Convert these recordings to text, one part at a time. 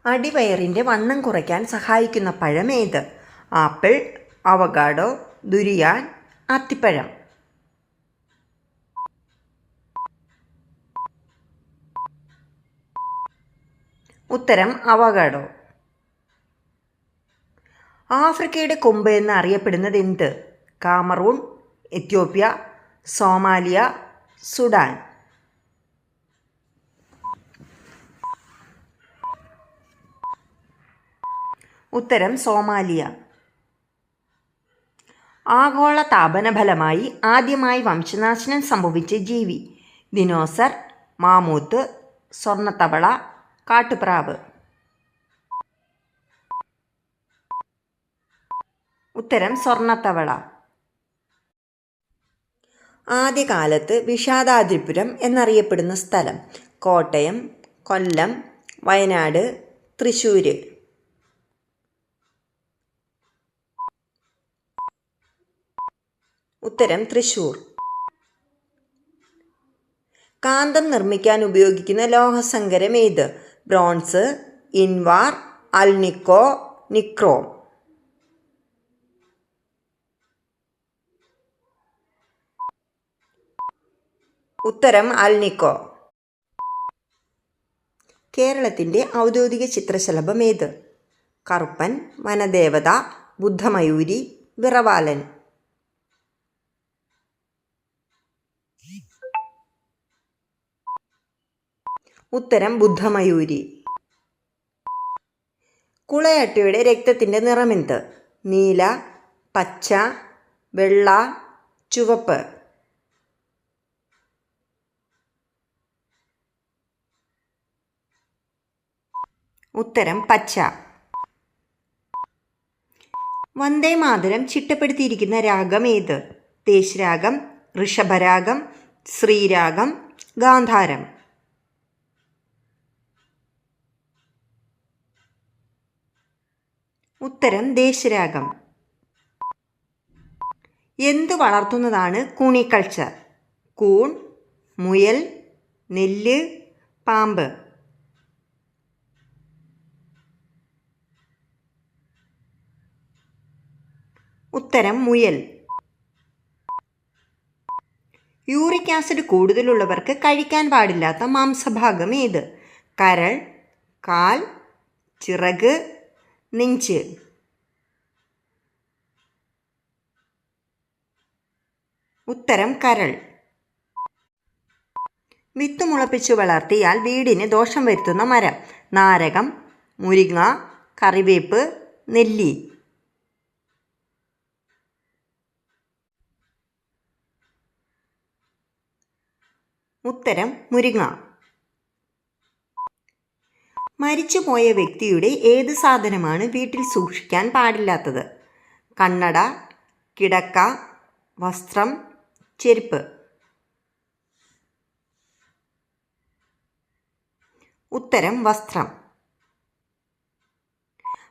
അടിവയറിൻ്റെ വണ്ണം കുറയ്ക്കാൻ സഹായിക്കുന്ന പഴം ഏത്? ആപ്പിൾ, അവകാഡോ, ദുരിയാൻ, അത്തിപ്പഴം. ഉത്തരം അവകാഡോ. ആഫ്രിക്കയുടെ കൊമ്പ് എന്ന് അറിയപ്പെടുന്നത് എന്ത്? Cameroon, Ethiopia, Somalia, Sudan. ഉത്തരം സോമാലിയ. ആഗോള താപന ഫലമായി ആദ്യമായി വംശനാശനം സംഭവിച്ച ജീവി? ദിനോസർ, മാമൂത്ത്, സ്വർണ്ണത്തവള, കാട്ടുപ്രാവ്. ഉത്തരം സ്വർണ്ണത്തവള. ആദ്യകാലത്ത് വിഷാദാദ്രിപുരം എന്നറിയപ്പെടുന്ന സ്ഥലം? കോട്ടയം, കൊല്ലം, വയനാട്, തൃശ്ശൂർ. ഉത്തരം തൃശ്ശൂർ. കാന്തം നിർമ്മിക്കാൻ ഉപയോഗിക്കുന്ന ലോഹസങ്കരം ഏത്? Bronze, invar, alnico, nichrome. ഉത്തരം അൽനിക്കോ. കേരളത്തിൻ്റെ ഔദ്യോഗിക ചിത്രശലഭം ഏത്? കറുപ്പൻ, വനദേവത, ബുദ്ധമയൂരി, വിറവാലൻ. ഉത്തരം ബുദ്ധമയൂരി. കുളയട്ടയുടെ രക്തത്തിൻ്റെ നിറമെന്ത്? നീല, പച്ച, വെള്ള, ചുവപ്പ്. ഉത്തരം പച്ച. വന്ദേമാതരം ചിട്ടപ്പെടുത്തിയിരിക്കുന്ന രാഗം ഏത്? ദേശരാഗം, ഋഷഭരാഗം, ശ്രീരാഗം, ഗാന്ധാരം. ഉത്തരം ദേശരാഗം. എന്ത് വളർത്തുന്നതാണ് കൂണിക്കൾച്ചർ? കൂൺ, മുയൽ, നെല്ല്, പാമ്പ്. ഉത്തരം മുയൽ. യൂറിക് ആസിഡ് കൂടുതലുള്ളവർക്ക് കഴിക്കാൻ പാടില്ലാത്ത മാംസഭാഗം ഏത്? കരൾ, കാൽ, ചിറക്, നെഞ്ച്. ഉത്തരം കരൾ. വിത്ത് മുളപ്പിച്ചു വളർത്തിയാൽ വീടിന് ദോഷം വരുത്തുന്ന മരം? നാരകം, മുരിങ്ങ, കറിവേപ്പ്, നെല്ലി. ഉത്തരം മുരിങ്ങ. മരിച്ചുപോയ വ്യക്തിയുടെ ഏത് സാധനമാണ് വീട്ടിൽ സൂക്ഷിക്കാൻ പാടില്ലാത്തത്? കണ്ണട, കിടക്ക, വസ്ത്രം, ചെരുപ്പ്. ഉത്തരം വസ്ത്രം.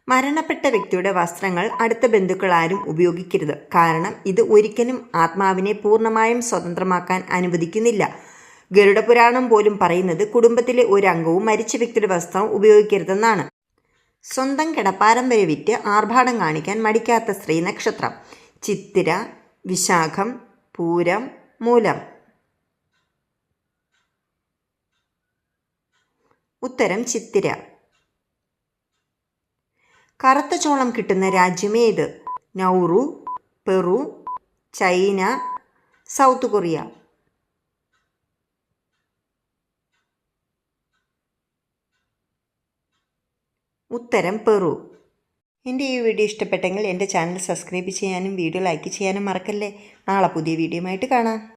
മരണപ്പെട്ട വ്യക്തിയുടെ വസ്ത്രങ്ങൾ അടുത്ത ബന്ധുക്കൾ ആരും ഉപയോഗിക്കരുത്. കാരണം ഇത് ഒരിക്കലും ആത്മാവിനെ പൂർണ്ണമായും സ്വതന്ത്രമാക്കാൻ അനുവദിക്കുന്നില്ല. ഗരുഡപുരാണം പോലും പറയുന്നത് കുടുംബത്തിലെ ഒരു അംഗവും മരിച്ച വ്യക്തിയുടെ വസ്ത്രം ഉപയോഗിക്കരുതെന്നാണ്. സ്വന്തം കിടപ്പാരം വരെ വിറ്റ് ആർഭാടം കാണിക്കാൻ മടിക്കാത്ത സ്ത്രീ നക്ഷത്രം? ചിത്തിര, വിശാഖം, പൂരം, മൂലം. ഉത്തരം ചിത്തിര. കറുത്ത ചോളം കിട്ടുന്ന രാജ്യം ഏത്? Nauru, Peru, China, south Korea. ഉത്തരം പെറു. എൻ്റെ ഈ വീഡിയോ ഇഷ്ടപ്പെട്ടെങ്കിൽ എൻ്റെ ചാനൽ സബ്സ്ക്രൈബ് ചെയ്യാനും വീഡിയോ ലൈക്ക് ചെയ്യാനും മറക്കല്ലേ. നാളെ പുതിയ വീഡിയോയുമായിട്ട് കാണാം.